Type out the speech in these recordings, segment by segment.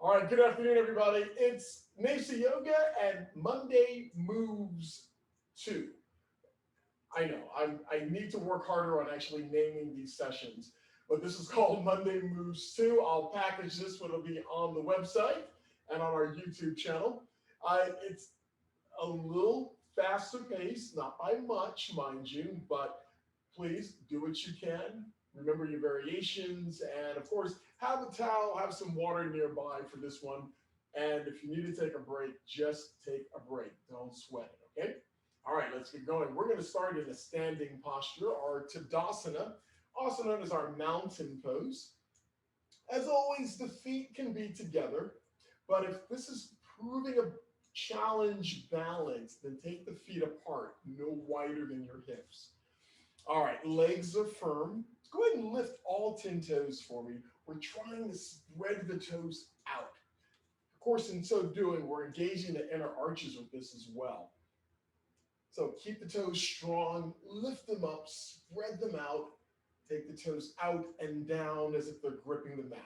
All right, good afternoon, everybody. It's Nafsi Yoga and Monday Moves 2. I know, I need to work harder on actually naming these sessions, but this is called Monday Moves 2. I'll package this, it'll be on the website and on our YouTube channel. It's a little faster pace, not by much, mind you, but please do what you can. Remember your variations, and of course, have a towel, have some water nearby for this one. And if you need to take a break, just take a break. Don't sweat it, okay? All right, let's get going. We're going to start in a standing posture, our Tadasana, also known as our mountain pose. As always, the feet can be together, but if this is proving a challenge balance, then take the feet apart, no wider than your hips. All right, legs are firm. Go ahead and lift all 10 toes for me. We're trying to spread the toes out. Of course, in so doing, we're engaging the inner arches with this as well. So keep the toes strong, lift them up, spread them out, take the toes out and down as if they're gripping the mat.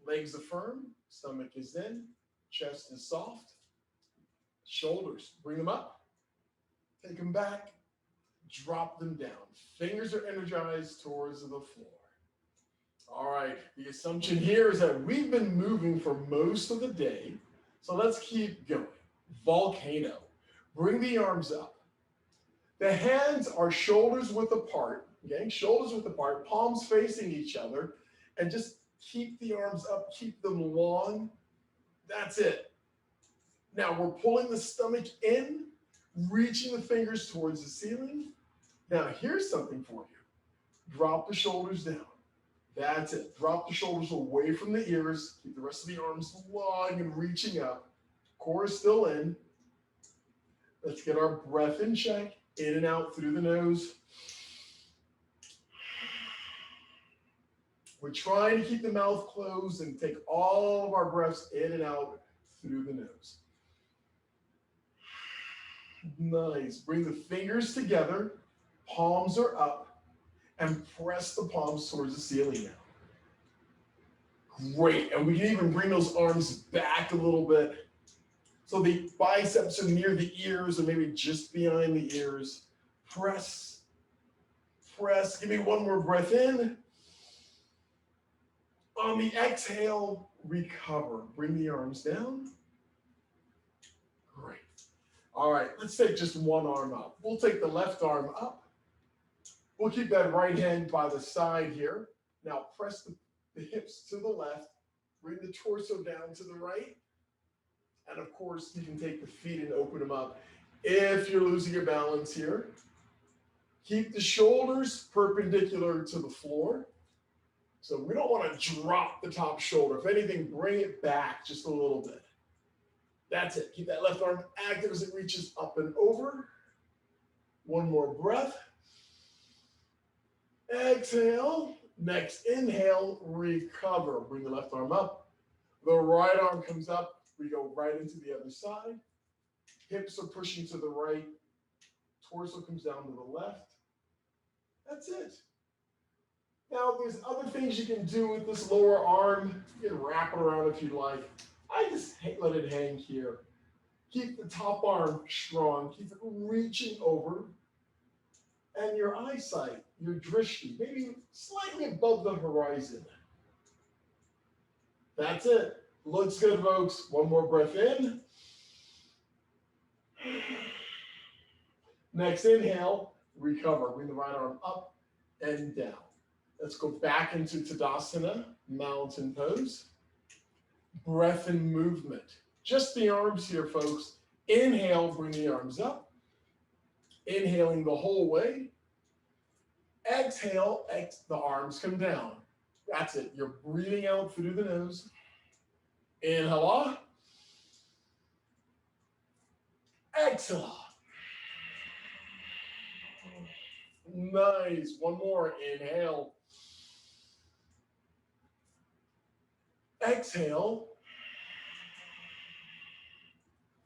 Legs are firm, stomach is in, chest is soft. Shoulders, bring them up, take them back, drop them down. Fingers are energized towards the floor. All right, the assumption here is that we've been moving for most of the day, so let's keep going. Volcano. Bring the arms up. The hands are shoulders width apart, okay? Shoulders width apart, palms facing each other, and just keep the arms up, keep them long. That's it. Now we're pulling the stomach in, reaching the fingers towards the ceiling. Now here's something for you. Drop the shoulders down. That's it. Drop the shoulders away from the ears. Keep the rest of the arms long and reaching up. Core is still in. Let's get our breath in check. In and out through the nose. We're trying to keep the mouth closed and take all of our breaths in and out through the nose. Nice. Bring the fingers together. Palms are up. And press the palms towards the ceiling now. Great. And we can even bring those arms back a little bit. So the biceps are near the ears or maybe just behind the ears. Press. Press. Give me one more breath in. On the exhale, recover. Bring the arms down. Great. All right, let's take just one arm up. We'll take the left arm up. We'll keep that right hand by the side here. Now press the hips to the left. Bring the torso down to the right. And of course, you can take the feet and open them up if you're losing your balance here. Keep the shoulders perpendicular to the floor. So we don't want to drop the top shoulder. If anything, bring it back just a little bit. That's it. Keep that left arm active as it reaches up and over. One more breath. Exhale. Next inhale, recover. Bring the left arm up. The right arm comes up. We go right into the other side. Hips are pushing to the right. Torso comes down to the left. That's it. Now, there's other things you can do with this lower arm. You can wrap it around if you like. I just let it hang here. Keep the top arm strong. Keep it reaching over. And your eyesight, your drishti, maybe slightly above the horizon. That's it. Looks good, folks. One more breath in. Next inhale, recover. Bring the right arm up and down. Let's go back into Tadasana, mountain pose. Breath and movement. Just the arms here, folks. Inhale, bring the arms up. Inhaling the whole way. Exhale, the arms come down. That's it. You're breathing out through the nose. Inhale. Exhale. Nice. One more. Inhale. Exhale.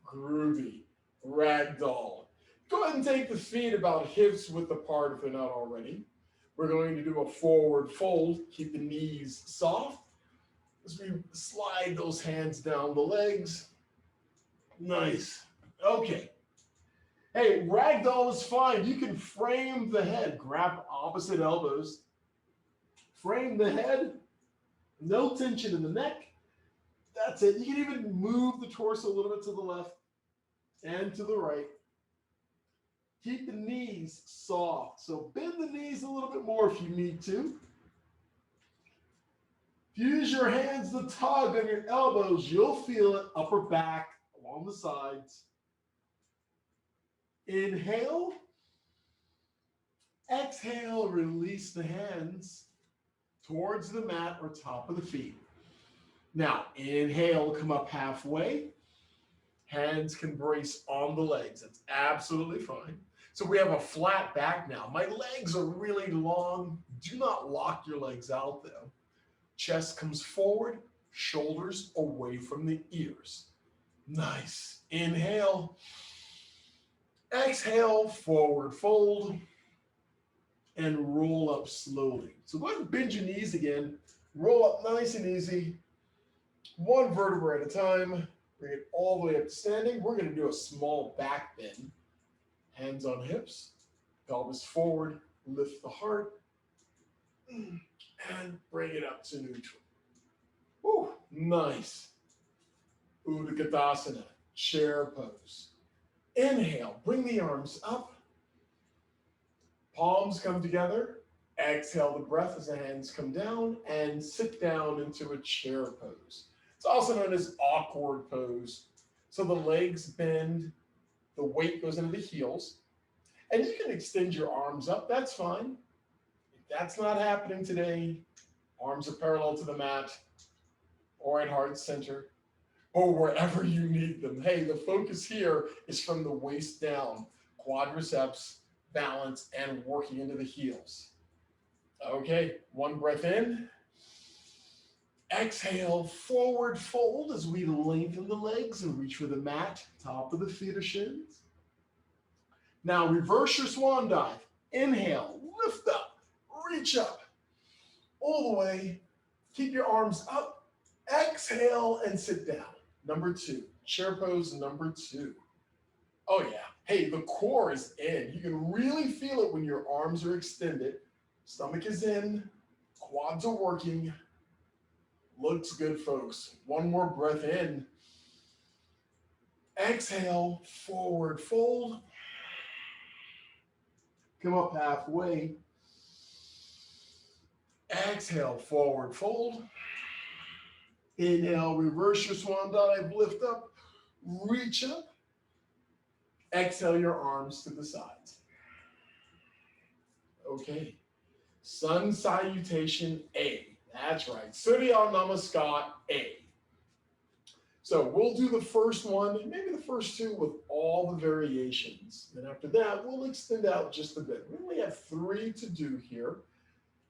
Groovy. Ragdoll. Go ahead and take the feet about hips width apart if they're not already. We're going to do a forward fold. Keep the knees soft. as we slide those hands down the legs. Nice. Okay. Hey, ragdoll is fine. You can frame the head. Grab opposite elbows. Frame the head. No tension in the neck. That's it. You can even move the torso a little bit to the left and to the right. Keep the knees soft. So bend the knees a little bit more if you need to. Use your hands to tug on your elbows. You'll feel it upper back, along the sides. Inhale. Exhale, release the hands towards the mat or top of the feet. Now, inhale, come up halfway. Hands can brace on the legs. That's absolutely fine. So we have a flat back now. My legs are really long. Do not lock your legs out though. Chest comes forward, shoulders away from the ears. Nice. Inhale. Exhale, forward fold, and roll up slowly. So go ahead and bend your knees again. Roll up nice and easy. One vertebra at a time. Bring it all the way up to standing. We're going to do a small back bend. Hands on hips. Pelvis forward. Lift the heart. And bring it up to neutral. Woo, nice. Utkatasana, chair pose. Inhale, bring the arms up. Palms come together. Exhale the breath as the hands come down and sit down into a chair pose. It's also known as awkward pose. So the legs bend, the weight goes into the heels, and you can extend your arms up, that's fine. If that's not happening today, arms are parallel to the mat or at heart center or wherever you need them. Hey, the focus here is from the waist down, quadriceps, balance, and working into the heels. Okay, one breath in. Exhale, forward fold as we lengthen the legs and reach for the mat, top of the feet or shins. Now reverse your swan dive. Inhale, lift up, reach up, all the way. Keep your arms up. Exhale and sit down. Number two, chair pose number two. Oh yeah, hey, the core is in. You can really feel it when your arms are extended. Stomach is in, quads are working. Looks good, folks. One more breath in. Exhale, forward fold. Come up halfway. Exhale, forward fold. Inhale, reverse your swan dive, lift up, reach up. Exhale your arms to the sides. Okay. Sun salutation A. That's right. Surya Namaskar A. So we'll do the first one and maybe the first two with all the variations. Then after that, we'll extend out just a bit. We only have 3 to do here.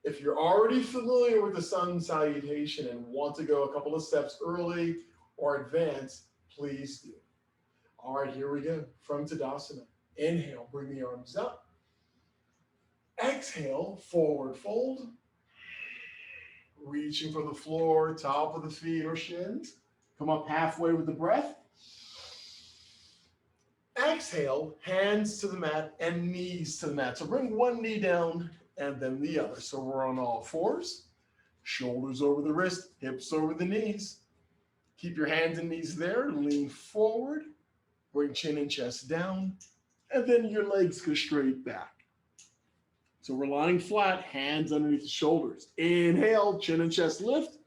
If you're already familiar with the sun salutation and want to go a couple of steps early or advance, please do. All right, here we go. From Tadasana. Inhale, bring the arms up. Exhale, forward fold. Reaching for the floor, top of the feet or shins. Come up halfway with the breath. Exhale, hands to the mat and knees to the mat. So bring one knee down and then the other. So we're on all fours. Shoulders over the wrist, hips over the knees. Keep your hands and knees there. Lean forward. Bring chin and chest down. And then your legs go straight back. So we're lying flat, hands underneath the shoulders. Inhale, chin and chest lift.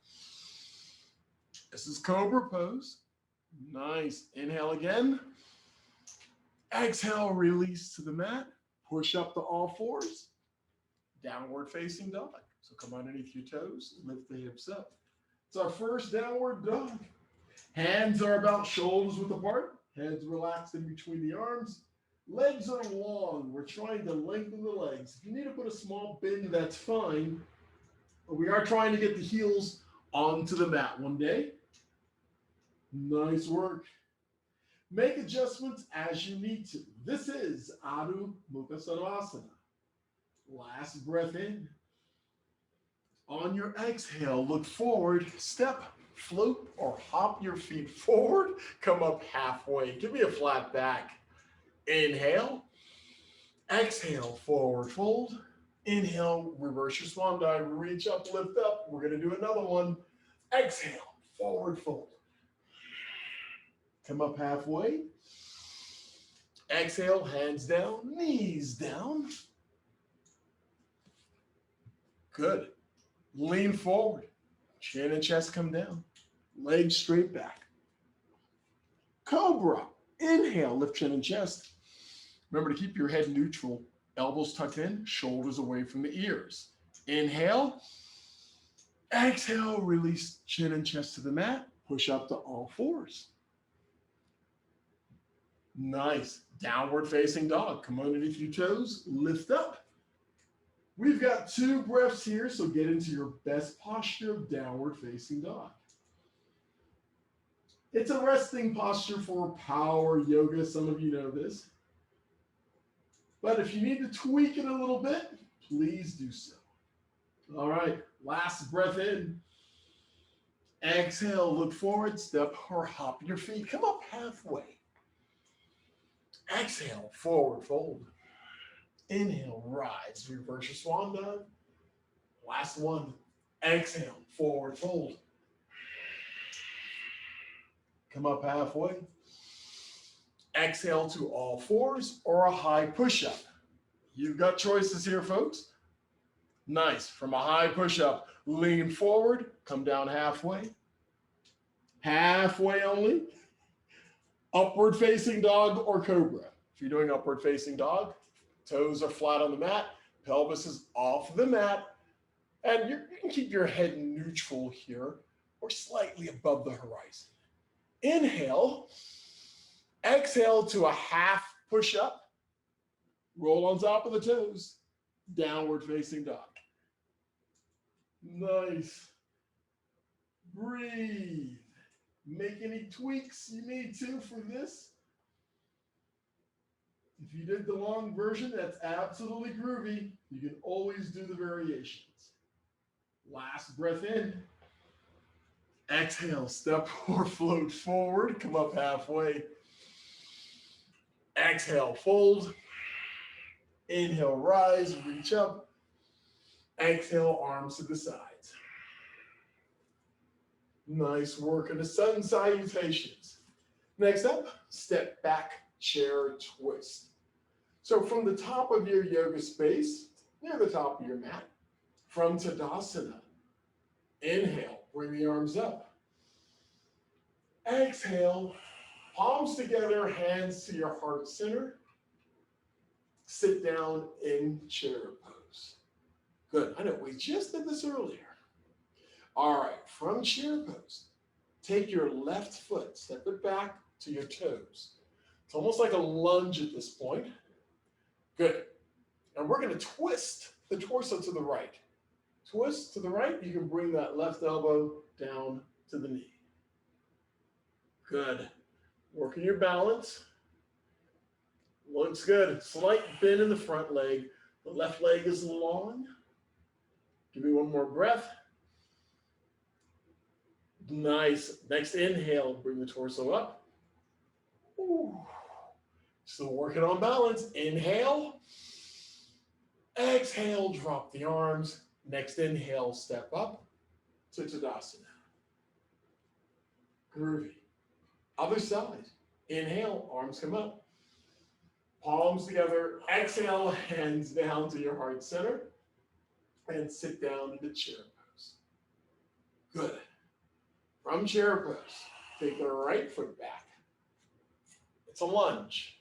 This is cobra pose. Nice. Inhale again. Exhale, release to the mat. Push up to all fours. Downward facing dog. So come underneath your toes, lift the hips up. It's our first downward dog. Hands are about shoulders width apart. Heads relaxed in between the arms. Legs are long. We're trying to lengthen the legs. If you need to put a small bend, that's fine. But we are trying to get the heels onto the mat one day. Nice work. Make adjustments as you need to. This is Adho Mukha Svanasana. Last breath in. On your exhale, look forward, step, float, or hop your feet forward. Come up halfway. Give me a flat back. Inhale. Exhale, forward fold. Inhale, reverse your swan dive. Reach up, lift up. We're going to do another one. Exhale, forward fold. Come up halfway. Exhale, hands down, knees down. Good. Lean forward. Chin and chest come down. Legs straight back. Cobra. Inhale, lift chin and chest. Remember to keep your head neutral. Elbows tucked in, shoulders away from the ears. Inhale. Exhale, release chin and chest to the mat. Push up to all fours. Nice. Downward facing dog. Come underneath your toes. Lift up. We've got 2 breaths here, so get into your best posture of downward facing dog. It's a resting posture for power yoga. Some of you know this. But if you need to tweak it a little bit, please do so. All right, last breath in. Exhale, look forward, step or hop your feet. Come up halfway. Exhale, forward fold. Inhale, rise, reverse your swan dive. Last one. Exhale, forward fold. Come up halfway. Exhale to all fours or a high push-up. You've got choices here, folks. Nice. From a high push-up, lean forward, come down halfway. Halfway only. Upward facing dog or cobra. If you're doing upward facing dog, toes are flat on the mat, pelvis is off the mat, and you can keep your head neutral here or slightly above the horizon. Inhale. Exhale to a half push-up. Roll on top of the toes. Downward facing dog. Nice. Breathe. Make any tweaks you need to for this. If you did the long version, that's absolutely groovy. You can always do the variations. Last breath in. Exhale, step or float forward. Come up halfway. Exhale, fold. Inhale, rise, reach up. Exhale, arms to the sides. Nice work in the sun salutations. Next up, step back, chair twist. So from the top of your yoga space, near the top of your mat, from Tadasana, inhale, bring the arms up. Exhale, palms together, hands to your heart center. Sit down in chair pose. Good. I know we just did this earlier. All right, from chair pose, take your left foot, step it back to your toes. It's almost like a lunge at this point. Good. And we're going to twist the torso to the right. Twist to the right. You can bring that left elbow down to the knee. Good. Working your balance. Looks good. Slight bend in the front leg. The left leg is long. Give me one more breath. Nice. Next inhale, bring the torso up. Ooh. Still working on balance. Inhale. Exhale, drop the arms. Next inhale, step up to Tadasana. Groovy. Other side. Inhale, arms come up. Palms together. Exhale, hands down to your heart center. And sit down into chair pose. Good. From chair pose, take the right foot back. It's a lunge.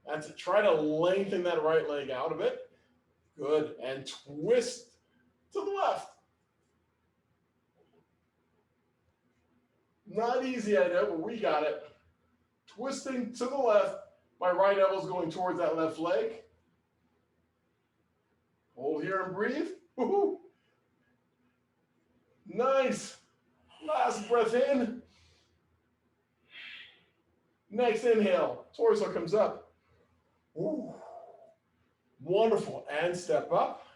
That's it. Try to lengthen that right leg out a bit. Good. And twist to the left. Not easy, I know, but we got it. Twisting to the left. My right elbow's going towards that left leg. Hold here and breathe. Woo-hoo. Nice. Last breath in. Next inhale. Torso comes up. Ooh. Wonderful. And step up.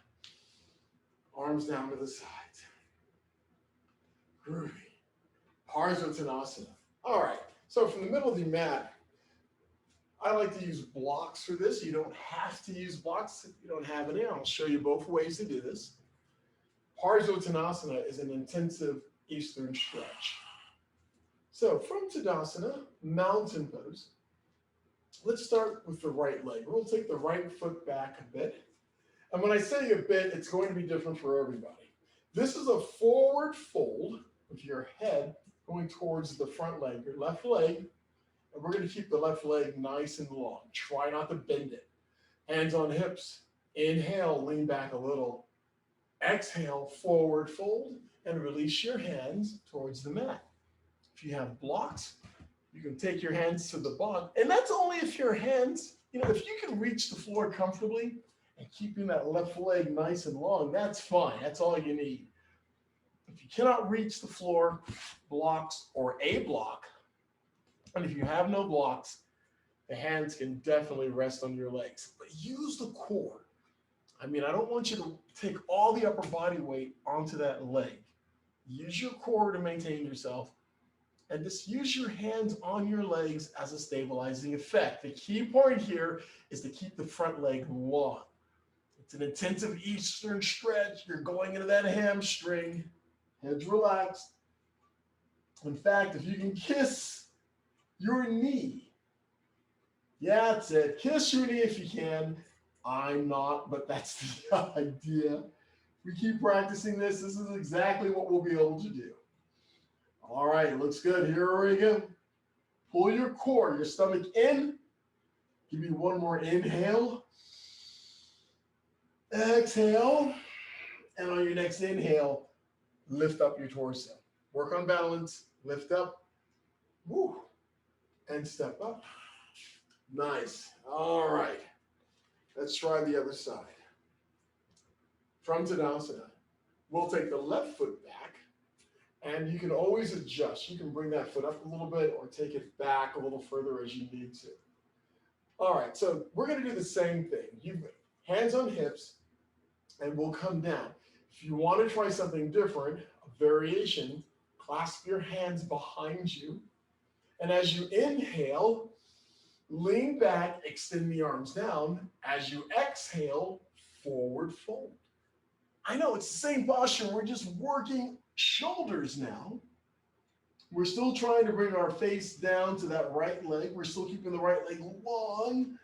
Arms down to the sides. Groovy. Parsvottanasana. All right. So from the middle of the mat, I like to use blocks for this. You don't have to use blocks if you don't have any. I'll show you both ways to do this. Parsvottanasana is an intensive Eastern stretch. So from Tadasana, mountain pose, let's start with the right leg. We'll take the right foot back a bit. And when I say a bit, it's going to be different for everybody. This is a forward fold with your head going towards the front leg, your left leg. And we're going to keep the left leg nice and long. Try not to bend it. Hands on hips. Inhale, lean back a little. Exhale, forward fold, and release your hands towards the mat. If you have blocks, you can take your hands to the bottom. And that's only if your hands, if you can reach the floor comfortably and keeping that left leg nice and long, that's fine. That's all you need. If you cannot reach the floor, blocks or a block, and if you have no blocks, the hands can definitely rest on your legs. But use the core. I don't want you to take all the upper body weight onto that leg. Use your core to maintain yourself. And just use your hands on your legs as a stabilizing effect. The key point here is to keep the front leg long. It's an intensive Eastern stretch. You're going into that hamstring. Heads relaxed. In fact, if you can kiss your knee, yeah, that's it. Kiss your knee if you can. I'm not, but that's the idea. We keep practicing this. This is exactly what we'll be able to do. All right, looks good. Here we go. Pull your core, your stomach in. Give me one more inhale. Exhale. And on your next inhale, lift up your torso. Work on balance. Lift up. Woo. And step up. Nice. All right. Let's try the other side. From Tadasana, we'll take the left foot back, and you can always adjust. You can bring that foot up a little bit or take it back a little further as you need to. All right, so we're going to do the same thing. Hands on hips, and we'll come down. If you want to try something different, a variation, clasp your hands behind you, and as you inhale, lean back, extend the arms down. As you exhale, forward fold. I know it's the same posture. We're just working shoulders now. We're still trying to bring our face down to that right leg. We're still keeping the right leg long.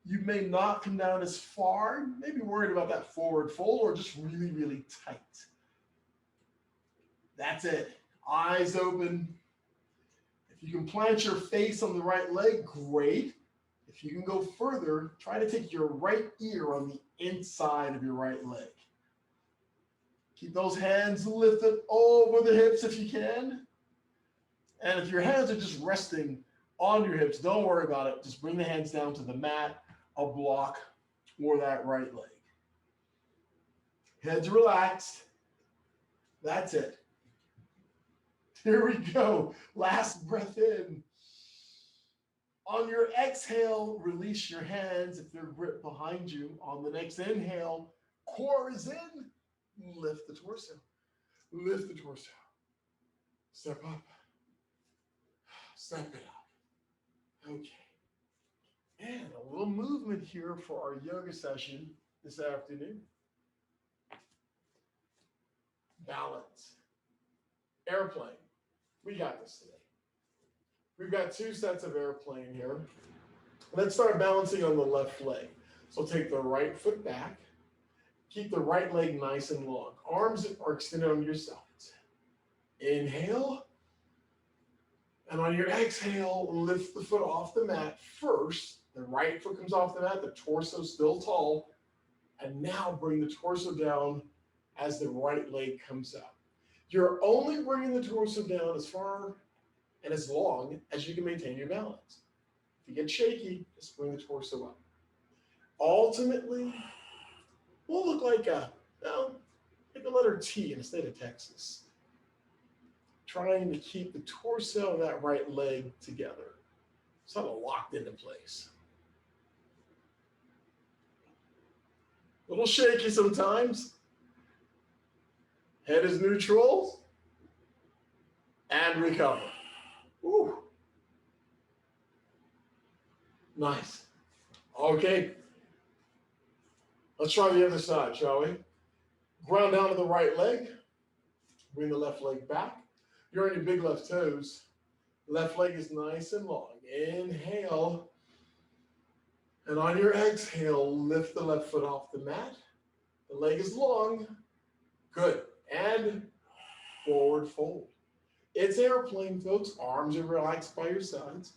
You may not come down as far. Maybe worried about that forward fold or just really, really tight. That's it. Eyes open. If you can plant your face on the right leg, great. If you can go further, try to take your right ear on the inside of your right leg. Keep those hands lifted over the hips if you can. And if your hands are just resting on your hips, don't worry about it. Just bring the hands down to the mat, a block, or that right leg. Heads relaxed. That's it. Here we go. Last breath in. On your exhale, release your hands if they're gripped behind you. On the next inhale, core is in. Lift the torso. Lift the torso. Step up. Step it up. Okay. And a little movement here for our yoga session this afternoon. Balance. Airplane. We got this today. We've got 2 sets of airplane here. Let's start balancing on the left leg. So take the right foot back. Keep the right leg nice and long. Arms are extended on your sides. Inhale. And on your exhale, lift the foot off the mat first. The right foot comes off the mat, the torso still tall. And now bring the torso down as the right leg comes up. You're only bringing the torso down as far and as long as you can maintain your balance. If you get shaky, just bring the torso up. Ultimately, we'll look like a letter T in the state of Texas. Trying to keep the torso and that right leg together. Sort of locked into place. A little shaky sometimes. Head is neutral and recover. Woo. Nice. Okay. Let's try the other side, shall we? Ground down to the right leg. Bring the left leg back. You're on your big left toes. Left leg is nice and long. Inhale. And on your exhale, lift the left foot off the mat. The leg is long. Good. And forward fold. It's airplane, folks. Arms are relaxed by your sides.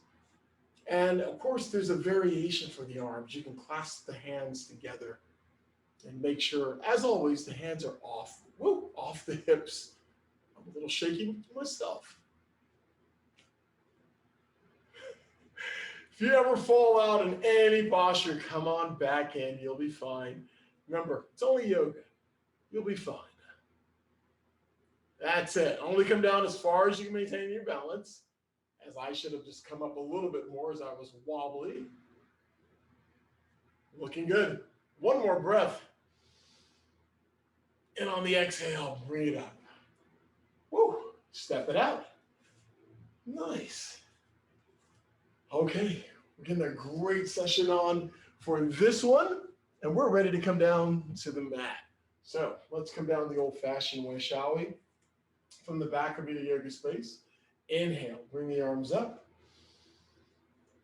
And of course, there's a variation for the arms. You can clasp the hands together and make sure, as always, the hands are off, off the hips. I'm a little shaky myself. If you ever fall out in any posture, come on back in. You'll be fine. Remember, it's only yoga. You'll be fine. That's it. Only come down as far as you can maintain your balance, as I should have just come up a little bit more as I was wobbly. Looking good. One more breath. And on the exhale, bring it up. Woo. Step it out. Nice. Okay, we're getting a great session on for this one, and we're ready to come down to the mat. So let's come down the old-fashioned way, shall we? From the back of your yoga space. Inhale, bring the arms up.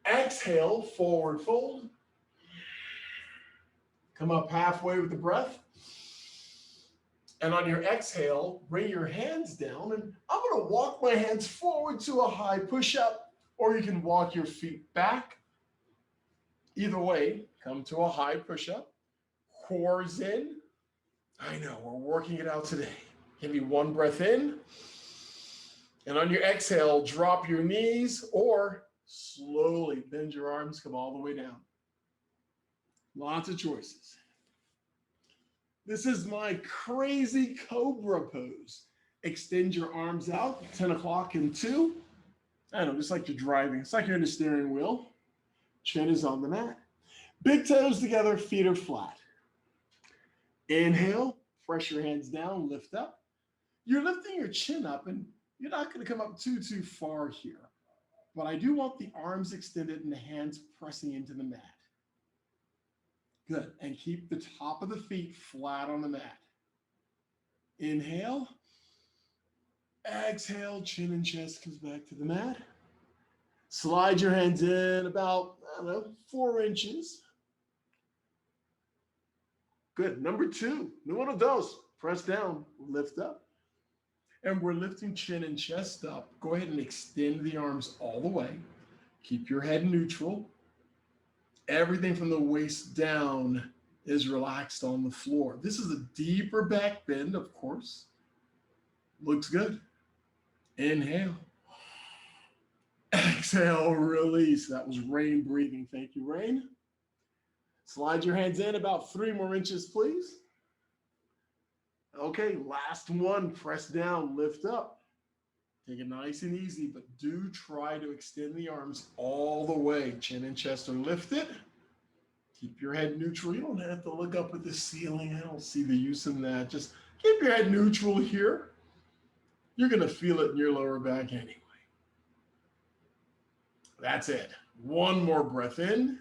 Exhale, forward fold. Come up halfway with the breath. And on your exhale, bring your hands down, and I'm going to walk my hands forward to a high push-up, or you can walk your feet back. Either way, come to a high push-up. Cores in. I know, we're working it out today. Give me one breath in. And on your exhale, drop your knees or slowly bend your arms, come all the way down. Lots of choices. This is my crazy cobra pose. Extend your arms out, 10 o'clock and 2. I know, just like you're driving. It's like you're in a steering wheel. Chin is on the mat. Big toes together, feet are flat. Inhale, press your hands down, lift up. You're lifting your chin up, and you're not going to come up too far here. But I do want the arms extended and the hands pressing into the mat. Good. And keep the top of the feet flat on the mat. Inhale. Exhale, chin and chest comes back to the mat. Slide your hands in about, 4 inches. Good. Number 2, número dos. Press down, lift up. And we're lifting chin and chest up. Go ahead and extend the arms all the way. Keep your head neutral. Everything from the waist down is relaxed on the floor. This is a deeper back bend, of course. Looks good. Inhale. Exhale, release. That was Rain breathing. Thank you, Rain. Slide your hands in about 3 more inches, please. Okay, last one. Press down, lift up. Take it nice and easy, but do try to extend the arms all the way. Chin and chest are lifted. Keep your head neutral. You don't have to look up at the ceiling. I don't see the use in that. Just keep your head neutral here. You're going to feel it in your lower back anyway. That's it. One more breath in.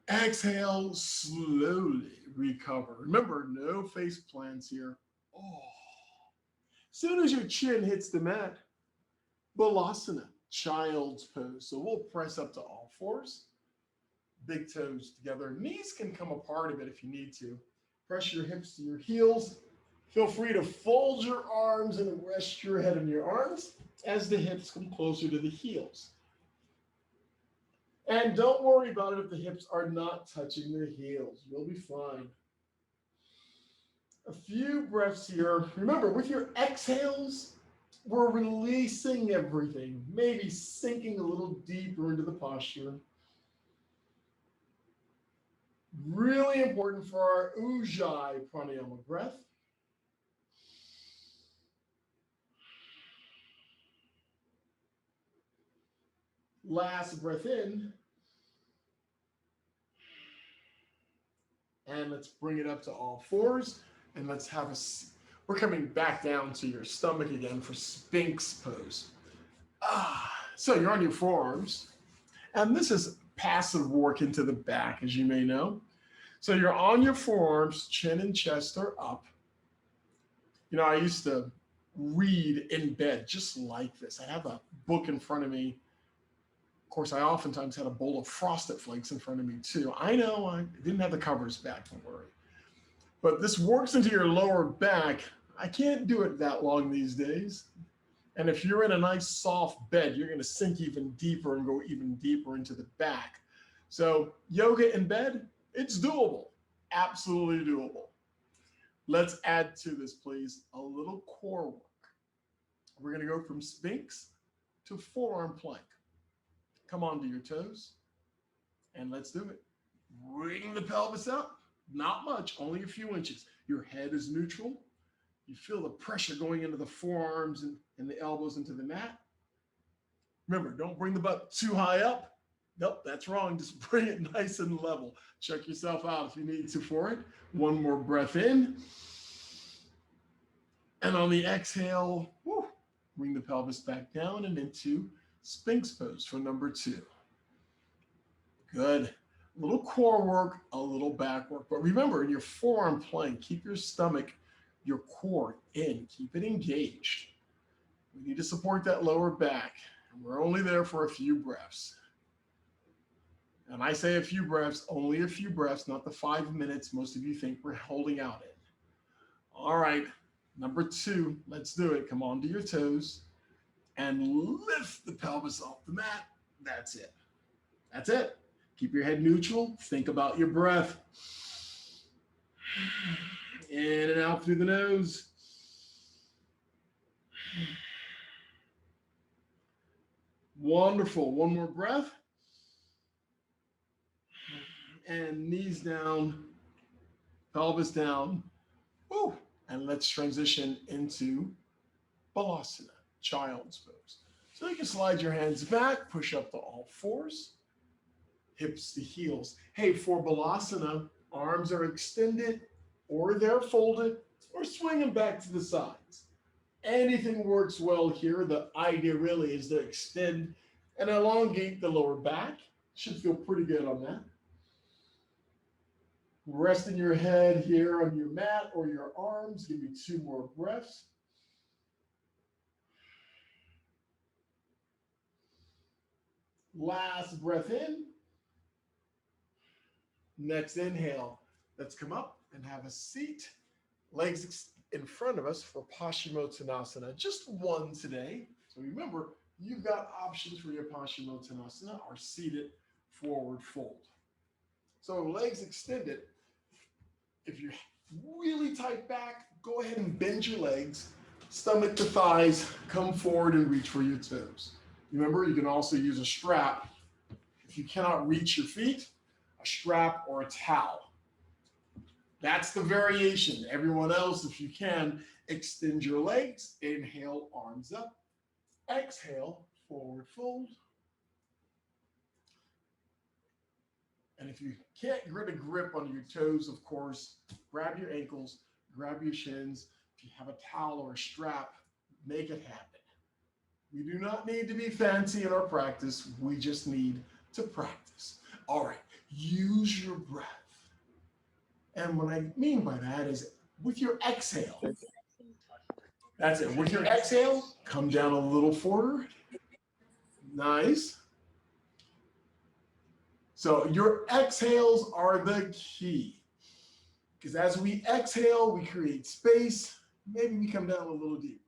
Exhale, slowly recover. Remember, no face plants here. Oh. As soon as your chin hits the mat, Balasana, child's pose. So we'll press up to all fours. Big toes together. Knees can come apart a bit if you need to. Press your hips to your heels. Feel free to fold your arms and rest your head on your arms as the hips come closer to the heels. And don't worry about it if the hips are not touching the heels. You'll be fine. A few breaths here. Remember, with your exhales, we're releasing everything, maybe sinking a little deeper into the posture. Really important for our Ujjayi pranayama breath. Last breath in. And let's bring it up to all fours. And let's have We're coming back down to your stomach again for Sphinx pose. So you're on your forearms, and this is passive work into the back, as you may know. So you're on your forearms, chin and chest are up. You know, I used to read in bed just like this. I have a book in front of me. Of course, I oftentimes had a bowl of Frosted Flakes in front of me too. I know I didn't have the covers back, don't worry. But this works into your lower back. I can't do it that long these days. And if you're in a nice soft bed, you're going to sink even deeper and go even deeper into the back. So yoga in bed, it's doable. Absolutely doable. Let's add to this, please, a little core work. We're going to go from Sphinx to forearm plank. Come onto your toes, and let's do it. Bring the pelvis up. Not much, only a few inches. Your head is neutral. You feel the pressure going into the forearms and the elbows into the mat. Remember, don't bring the butt too high up. Nope, that's wrong. Just bring it nice and level. Check yourself out if you need to for it. One more breath in. And on the exhale, bring the pelvis back down and into Sphinx pose for number 2. Good. A little core work, a little back work. But remember, in your forearm plank, keep your stomach, your core in. Keep it engaged. We need to support that lower back. And we're only there for a few breaths. And I say a few breaths, only a few breaths, not the 5 minutes most of you think we're holding out in. All right, number 2, let's do it. Come onto your toes and lift the pelvis off the mat. That's it. That's it. Keep your head neutral. Think about your breath. In and out through the nose. Wonderful. One more breath. And knees down, pelvis down. Woo. And let's transition into Balasana, child's pose. So you can slide your hands back, push up to all fours, hips to heels. Hey, for Balasana, arms are extended or they're folded or swinging back to the sides. Anything works well here. The idea really is to extend and elongate the lower back. Should feel pretty good on that. Resting your head here on your mat or your arms. Give me 2 more breaths. Last breath in. Next inhale. Let's come up and have a seat. Legs in front of us for Paschimottanasana. Just one today. So remember, you've got options for your Paschimottanasana or seated forward fold. So legs extended. If you're really tight back, go ahead and bend your legs, stomach to thighs, come forward and reach for your toes. Remember, you can also use a strap. If you cannot reach your feet, a strap or a towel. That's the variation. Everyone else, if you can, extend your legs, inhale, arms up, exhale, forward fold. And if you can't get a grip on your toes, of course, grab your ankles, grab your shins. If you have a towel or a strap, make it happen. We do not need to be fancy in our practice. We just need to practice. All right, use your breath. And what I mean by that is with your exhale. That's it. With your exhale, come down a little forward. Nice. So your exhales are the key. Because as we exhale, we create space. Maybe we come down a little deeper.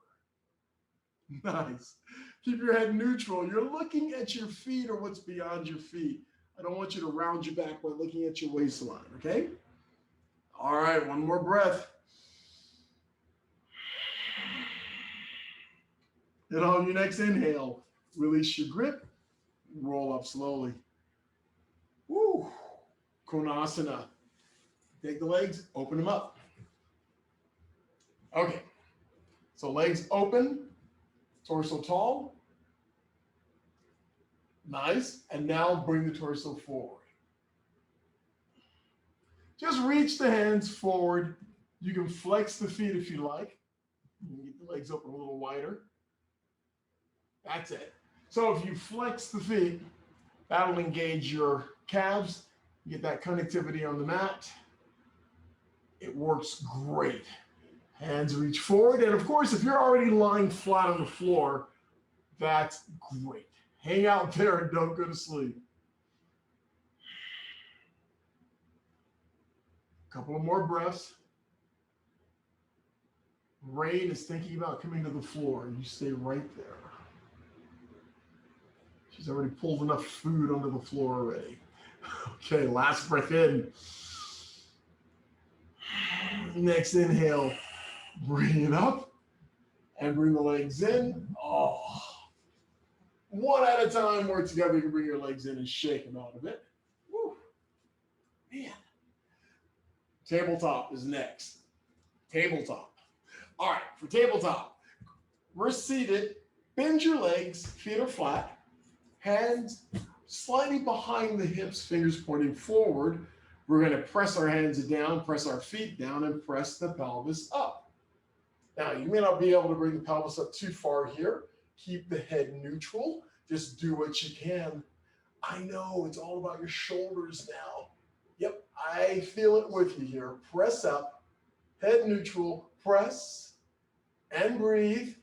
Nice. Keep your head neutral. You're looking at your feet or what's beyond your feet. I don't want you to round your back by looking at your waistline, okay? All right, one more breath. And on your next inhale, release your grip, roll up slowly. Woo! Konasana. Take the legs, open them up. Okay, so legs open, torso tall. Nice, and now bring the torso forward. Just reach the hands forward. You can flex the feet if you like. You can get the legs open a little wider. That's it. So if you flex the feet, that'll engage your calves. You get that connectivity on the mat. It works great. Hands reach forward. And of course, if you're already lying flat on the floor, that's great. Hang out there and don't go to sleep. A couple of more breaths. Rain is thinking about coming to the floor, and you stay right there. She's already pulled enough food onto the floor already. Okay, last breath in. Next inhale, bring it up and bring the legs in. Oh, one at a time, work together. You can bring your legs in and shake them out of it. Woo, man. Tabletop is next. Tabletop. All right, for tabletop, we're seated. Bend your legs, feet are flat, hands slightly behind the hips, fingers pointing forward. We're going to press our hands down, press our feet down, and press the pelvis up. Now, you may not be able to bring the pelvis up too far here. Keep the head neutral. Just do what you can. I know it's all about your shoulders now. Yep, I feel it with you here. Press up, head neutral, press, and breathe.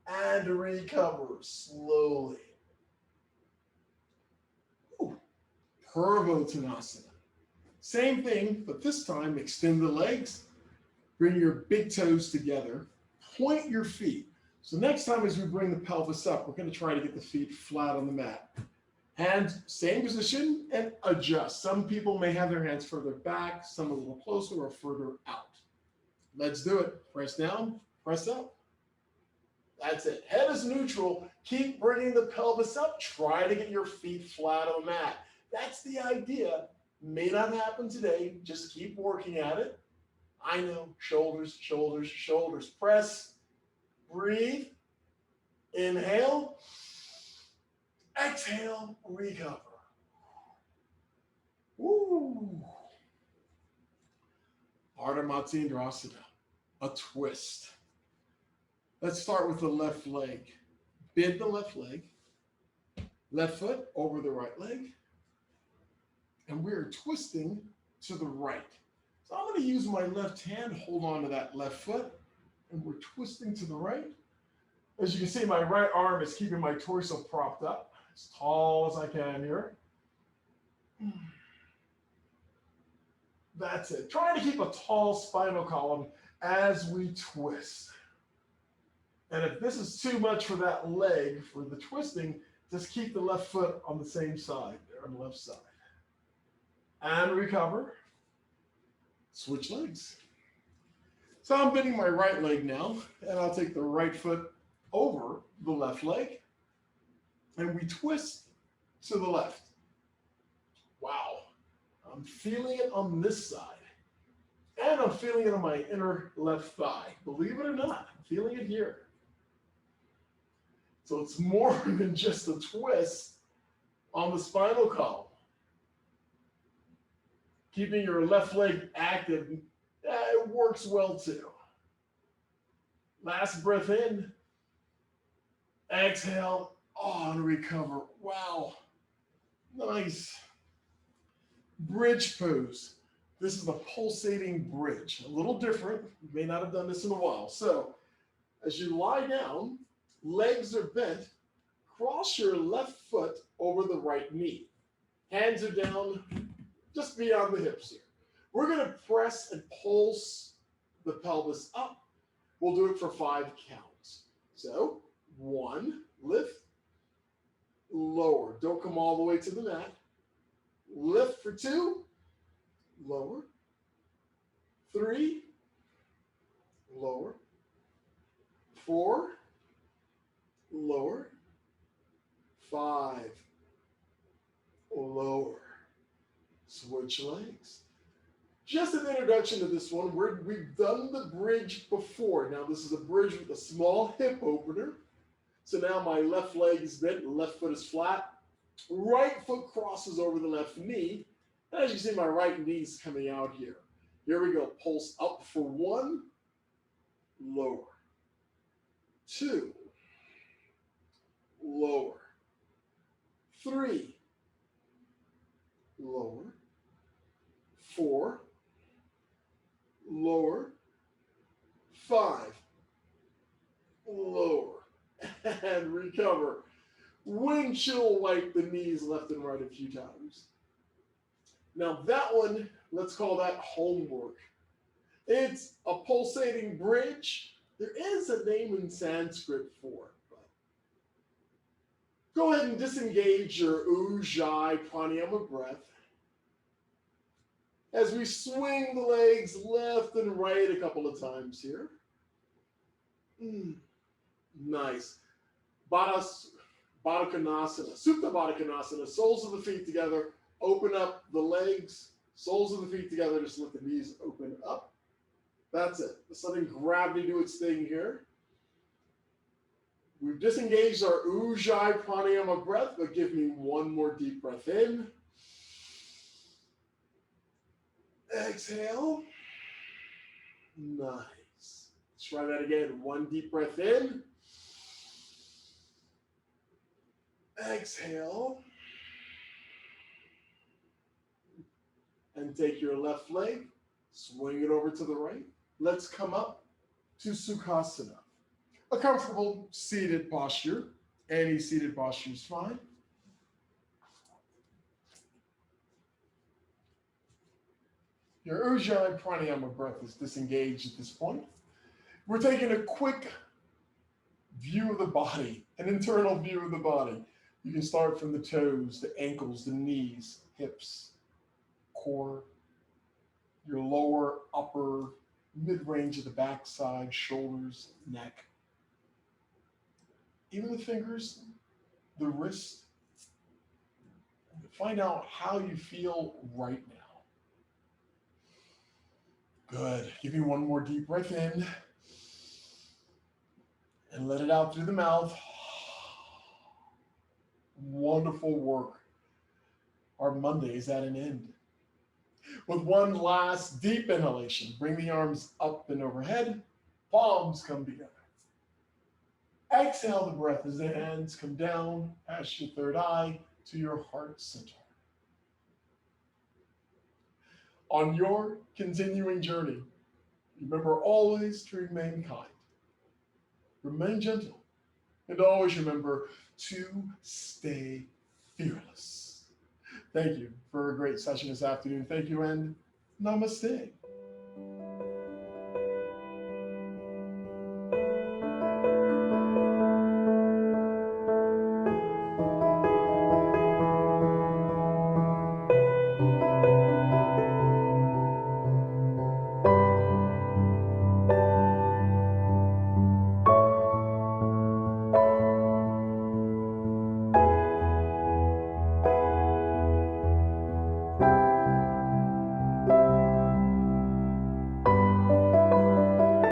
And recover slowly. Ooh. Purvottanasana. Same thing, but this time extend the legs, bring your big toes together, point your feet. So next time as we bring the pelvis up, we're going to try to get the feet flat on the mat. Hands, same position, and adjust. Some people may have their hands further back, some a little closer or further out. Let's do it. Press down, press up. That's it. Head is neutral. Keep bringing the pelvis up. Try to get your feet flat on the mat. That's the idea. May not happen today. Just keep working at it. I know. Shoulders, shoulders, shoulders. Press. Breathe. Inhale. Exhale. Recover. Woo. Ardha Matsyendrasana. A twist. Let's start with the left leg. Bend the left leg. Left foot over the right leg. And we are twisting to the right. So I'm going to use my left hand, hold on to that left foot, and we're twisting to the right. As you can see, my right arm is keeping my torso propped up as tall as I can here. That's it. Trying to keep a tall spinal column as we twist. And if this is too much for that leg, for the twisting, just keep the left foot on the same side, there on the left side. And recover. Switch legs. So I'm bending my right leg now, and I'll take the right foot over the left leg, and we twist to the left. Wow. I'm feeling it on this side. And I'm feeling it on my inner left thigh. Believe it or not, I'm feeling it here. So it's more than just a twist on the spinal column. Keeping your left leg active, it works well too. Last breath in. Exhale. Oh, and recover. Wow. Nice. Bridge pose. This is the pulsating bridge. A little different. You may not have done this in a while. So as you lie down, legs are bent, cross your left foot over the right knee. Hands are down just beyond the hips here. We're going to press and pulse the pelvis up. We'll do it for 5 counts. So 1, lift, lower. Don't come all the way to the mat. Lift for 2, lower. 3, lower. 4, lower. 5, lower. Switch legs. Just an introduction to this one. We've done the bridge before. Now this is a bridge with a small hip opener. So now my left leg is bent, left foot is flat. Right foot crosses over the left knee. And as you see, my right knee is coming out here. Here we go. Pulse up for 1, lower. 2, lower. 3, lower. 4, lower. 5, lower. And recover. Windshield wipe the knees left and right a few times. Now that one, let's call that homework. It's a pulsating bridge. There is a name in Sanskrit for it, but go ahead and disengage your Ujjayi pranayama breath as we swing the legs left and right a couple of times here. Nice. Baddha Konasana, Supta Baddha Konasana, soles of the feet together, open up the legs, soles of the feet together, just let the knees open up. That's it. Just letting gravity do its thing here. We've disengaged our Ujjayi pranayama breath, but give me one more deep breath in. Exhale. Nice. Let's try that again. One deep breath in. Exhale. And take your left leg, swing it over to the right. Let's come up to Sukhasana. A comfortable seated posture. Any seated posture is fine. Your Ujjayi pranayama breath is disengaged at this point. We're taking a quick view of the body, an internal view of the body. You can start from the toes, the ankles, the knees, hips, core, your lower, upper, mid-range of the backside, shoulders, neck. Even the fingers, the wrist. Find out how you feel right now. Good. Give me one more deep breath in. And let it out through the mouth. Wonderful work. Our Monday is at an end. With one last deep inhalation, bring the arms up and overhead. Palms come together. Exhale the breath as the hands come down past your third eye to your heart center. On your continuing journey, remember always to remain kind, remain gentle, and always remember to stay fearless. Thank you for a great session this afternoon. Thank you and namaste.